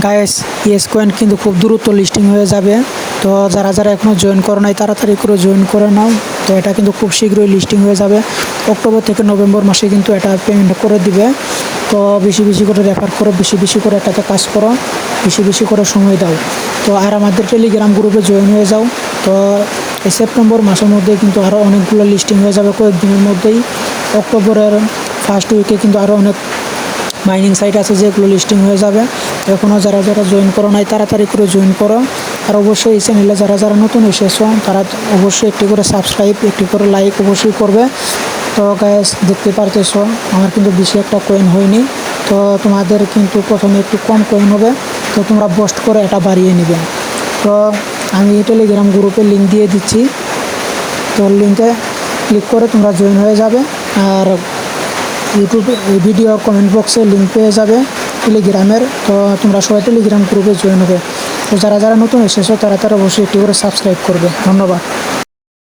Guys, yes coin কিন্তু খুব দ্রুত লিস্টিং হয়ে যাবে। তো যারা যারা এখনও জয়েন করো নাই তাড়াতাড়ি করে জয়েন করে নাও। তো এটা কিন্তু খুব শীঘ্রই লিস্টিং হয়ে যাবে। অক্টোবর থেকে নভেম্বর মাসে কিন্তু এটা পেমেন্ট করে দিবে। তো বেশি বেশি করে রেফার করো, বেশি বেশি করে এটাতে কাজ করো, বেশি বেশি করে সময় দাও। তো আর আমাদের টেলিগ্রাম গ্রুপে জয়েন হয়ে যাও। তো এই সেপ্টেম্বর মাসের মধ্যে কিন্তু আরও অনেকগুলো লিস্টিং হয়ে যাবে কয়েকদিনের মধ্যেই। অক্টোবরের ফার্স্ট উইকে কিন্তু আরও অনেক মাইনিং সাইট আছে যেগুলো লিস্টিং হয়ে যাবে। এখনও যারা যারা জয়েন করো নাই তাড়াতাড়ি করে জয়েন করো। আর অবশ্যই এই চ্যানেলে যারা যারা নতুন এসেছো তারা অবশ্যই একটি করে সাবস্ক্রাইব, একটি করে লাইক অবশ্যই করবে। তো গাইস, দেখতে পারতেছো আমার কিন্তু বেশি একটা কয়েন হয়নি। তো তোমাদের কিন্তু প্রথমে একটু কম কয়েন হবে, তো তোমরা পোস্ট করে এটা বাড়িয়ে নেবে। তো আমি টেলিগ্রাম গ্রুপে লিঙ্ক দিয়ে দিচ্ছি, তো লিঙ্কে ক্লিক করে তোমরা জয়েন হয়ে যাবে। আর ইউটিউবে ভিডিও কমেন্ট বক্সে লিঙ্ক পেয়ে যাবে টেলিগ্রামের। তো তোমরা সবাই টেলিগ্রাম গ্রুপে জয়েন হবে। তো যারা যারা নতুন এসেছো তারা তারা অবশ্যই একটি করে সাবস্ক্রাইব করবে। ধন্যবাদ।